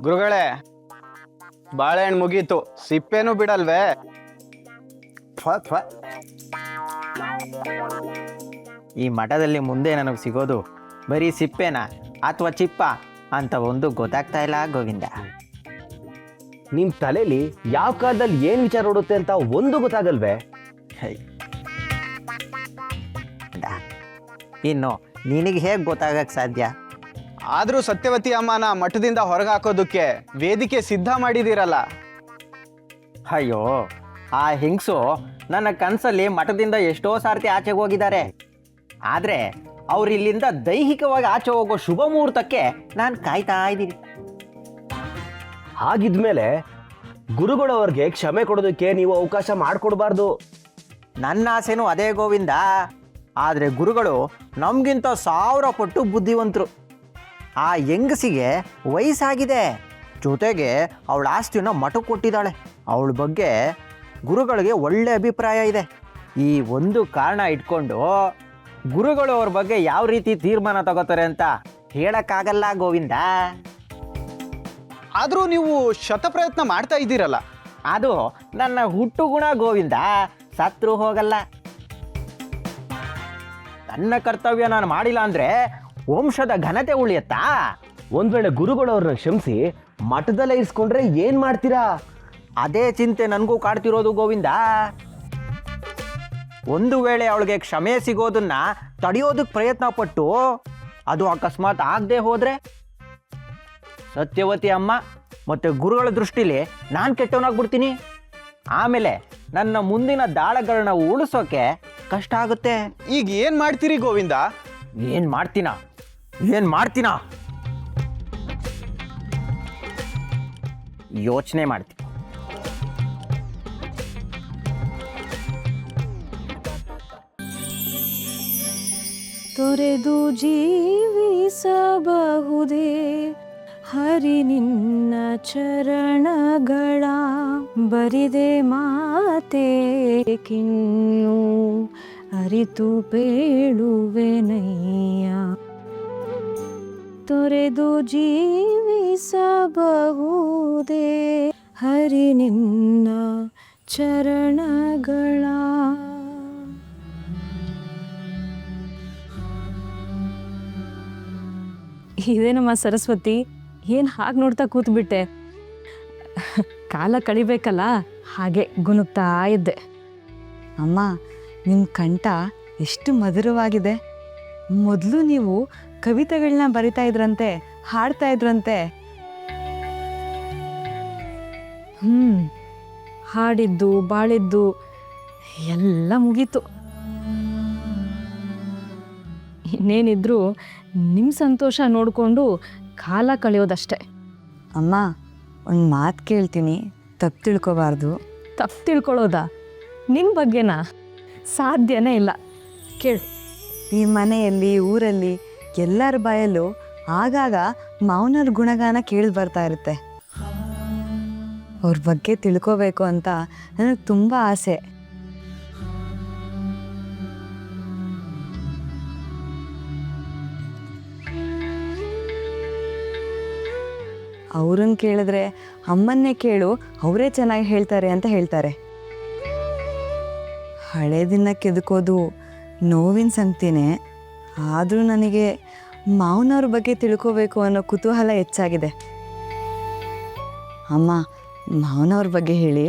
ಗುರುಗಳೇ, ಬಾಳೆಹಣ್ಣು ಮುಗೀತು, ಸಿಪ್ಪೇನು ಬಿಡಲ್ವೇ? ಈ ಮಠದಲ್ಲಿ ಮುಂದೆ ನನಗೆ ಸಿಗೋದು ಬರೀ ಸಿಪ್ಪೆನಾ ಅಥವಾ ಚಿಪ್ಪ ಅಂತ ಒಂದು ಗೊತ್ತಾಗ್ತಾ ಇಲ್ಲ ಗೋವಿಂದ. ನಿಮ್ ತಲೆಯಲ್ಲಿ ಯಾವ ಕಾಲದಲ್ಲಿ ಏನ್ ವಿಚಾರ ಓಡುತ್ತೆ ಅಂತ ಒಂದು ಗೊತ್ತಾಗಲ್ವೇ? ಇನ್ನು ನಿನಗೆ ಹೇಗೆ ಗೊತ್ತಾಗಕ್ಕೆ ಸಾಧ್ಯ? ಆದ್ರೂ ಸತ್ಯವತಿ ಅಮ್ಮನ ಮಠದಿಂದ ಹೊರಗೆ ಹಾಕೋದಕ್ಕೆ ವೇದಿಕೆ ಸಿದ್ಧ ಮಾಡಿದಿರಲ್ಲ. ಅಯ್ಯೋ, ಆ ಹೆಂಗಸು ನನ್ನ ಕನಸಲ್ಲಿ ಮಠದಿಂದ ಎಷ್ಟೋ ಸಾರ್ತಿ ಆಚೆಗೆ ಹೋಗಿದ್ದಾರೆ. ಆದರೆ ಅವ್ರು ಇಲ್ಲಿಂದ ದೈಹಿಕವಾಗಿ ಆಚೆ ಹೋಗೋ ಶುಭ ಮುಹೂರ್ತಕ್ಕೆ ನಾನು ಕಾಯ್ತಾ ಇದ್ದೀನಿ. ಹಾಗಿದ್ಮೇಲೆ ಗುರುಗಳವ್ರಿಗೆ ಕ್ಷಮೆ ಕೊಡೋದಕ್ಕೆ ನೀವು ಅವಕಾಶ ಮಾಡಿಕೊಡ್ಬಾರ್ದು. ನನ್ನ ಆಸೆನೂ ಅದೇ ಗೋವಿಂದ. ಆದರೆ ಗುರುಗಳು ನಮಗಿಂತ 1000 ಪಟ್ಟು ಬುದ್ಧಿವಂತರು. ಆ ಹೆಂಗಸಿಗೆ ವಯಸ್ಸಾಗಿದೆ, ಜೊತೆಗೆ ಅವಳ ಆಸ್ತಿನ ಮಠಕ್ಕೆ ಕೊಟ್ಟಿದ್ದಾಳೆ. ಅವಳ ಬಗ್ಗೆ ಗುರುಗಳಿಗೆ ಒಳ್ಳೆ ಅಭಿಪ್ರಾಯ ಇದೆ. ಈ ಒಂದು ಕಾರಣ ಇಟ್ಕೊಂಡು ಗುರುಗಳು ಅವ್ರ ಬಗ್ಗೆ ಯಾವ ರೀತಿ ತೀರ್ಮಾನ ತಗೋತಾರೆ ಅಂತ ಹೇಳಕ್ಕಾಗಲ್ಲ ಗೋವಿಂದ. ಆದ್ರೂ ನೀವು ಶತಪ್ರಯತ್ನ ಮಾಡ್ತಾ ಇದ್ದೀರಲ್ಲ. ಅದು ನನ್ನ ಹುಟ್ಟು ಗುಣ ಗೋವಿಂದ, ಸತ್ರು ಹೋಗಲ್ಲ. ನನ್ನ ಕರ್ತವ್ಯ ನಾನು ಮಾಡಿಲ್ಲ ಅಂದ್ರೆ ವಂಶದ ಘನತೆ ಉಳಿಯತ್ತಾ? ಒಂದ್ ವೇಳೆ ಗುರುಗಳವ್ರನ್ನ ಕ್ಷಮಿಸಿ ಮಠದಲ್ಲೇ ಇರಿಸ್ಕೊಂಡ್ರೆ ಏನ್ ಮಾಡ್ತೀರಾ? ಅದೇ ಚಿಂತೆ ನನಗೂ ಕಾಡ್ತಿರೋದು ಗೋವಿಂದ. ಒಂದು ವೇಳೆ ಅವಳಿಗೆ ಕ್ಷಮೆ ಸಿಗೋದನ್ನ ತಡೆಯೋದಕ್ಕೆ ಪ್ರಯತ್ನ ಪಟ್ಟು ಅದು ಅಕಸ್ಮಾತ್ ಆಗದೆ ಹೋದ್ರೆ ಸತ್ಯವತಿ ಅಮ್ಮ ಮತ್ತು ಗುರುಗಳ ದೃಷ್ಟಿಲಿ ನಾನು ಕೆಟ್ಟವನಾಗ್ಬಿಡ್ತೀನಿ. ಆಮೇಲೆ ನನ್ನ ಮುಂದಿನ ದಾಳಗಳನ್ನ ಉಳಿಸೋಕೆ ಕಷ್ಟ ಆಗುತ್ತೆ. ಈಗ ಏನ್ ಮಾಡ್ತೀರಿ ಗೋವಿಂದ? ಏನು ಮಾಡ್ತೀನ ಯೋಚನೆ ಮಾಡ್ತೀನಿ. ತೊರೆದು ಜೀವಿಸಬಹುದೇ ಹರಿ ನಿನ್ನ ಚರಣಗಳ, ಬರಿದೆ ಮಾತೆ ಕಿನ್ನು ಅರಿತು ಬೇಳುವೆನಯ್ಯ. ತೊರೆದು ಜೀವಿಸಬಹುದೇ ಹರಿ ನಿನ್ನ ಚರಣಗಳ. ಇದೇನಮ್ಮ ಸರಸ್ವತಿ, ಏನು ಹಾಗೆ ನೋಡ್ತಾ ಕೂತ್ಬಿಟ್ಟೆ? ಕಾಲ ಕಳಿಬೇಕಲ್ಲ, ಹಾಗೆ ಗುನುಗ್ತಾ ಇದ್ದೆ. ಅಮ್ಮ, ನಿಮ್ಮ ಕಂಠ ಎಷ್ಟು ಮಧುರವಾಗಿದೆ. ಮೊದಲು ನೀವು ಕವಿತೆಗಳನ್ನ ಬರಿತಾ ಇದ್ರಂತೆ, ಹಾಡ್ತಾ ಇದ್ರಂತೆ. ಹಾಡಿದ್ದು ಬಾಳಿದ್ದು ಎಲ್ಲ ಮುಗೀತು. ಇನ್ನೇನಿದ್ರು ನಿಮ್ಮ ಸಂತೋಷ ನೋಡಿಕೊಂಡು ಕಾಲ ಕಳೆಯೋದಷ್ಟೆ. ಅಮ್ಮ, ಒಂದು ಮಾತು ಕೇಳ್ತೀನಿ, ತಪ್ಪು ತಿಳ್ಕೊಬಾರ್ದು. ತಪ್ಪು ತಿಳ್ಕೊಳ್ಳೋದಾ? ನಿನ್ನ ಬಗ್ಗೆನಾ? ಸಾಧ್ಯನೇ ಇಲ್ಲ, ಕೇಳು. ಈ ಮನೆಯಲ್ಲಿ, ಊರಲ್ಲಿ ಎಲ್ಲರ ಬಾಯಲ್ಲೂ ಆಗಾಗ ಮೌನರ ಗುಣಗಾನ ಕೇಳಿ ಬರ್ತಾ ಇರುತ್ತೆ. ಅವ್ರ ಬಗ್ಗೆ ತಿಳ್ಕೋಬೇಕು ಅಂತ ನನಗೆ ತುಂಬ ಆಸೆ. ಅವ್ರನ್ನ ಕೇಳಿದ್ರೆ ಅಮ್ಮನ್ನೇ ಕೇಳು, ಅವರೇ ಚೆನ್ನಾಗಿ ಹೇಳ್ತಾರೆ ಅಂತ ಹೇಳ್ತಾರೆ. ಹಳೆ ದಿನ ಕೆದಕೋದು ನೋವಿನ ಸಂಗತಿನೇ. ಆದರೂ ನನಗೆ ಮಾವನವ್ರ ಬಗ್ಗೆ ತಿಳ್ಕೋಬೇಕು ಅನ್ನೋ ಕುತೂಹಲ ಹೆಚ್ಚಾಗಿದೆ. ಅಮ್ಮ, ಮಾವನವ್ರ ಬಗ್ಗೆ ಹೇಳಿ.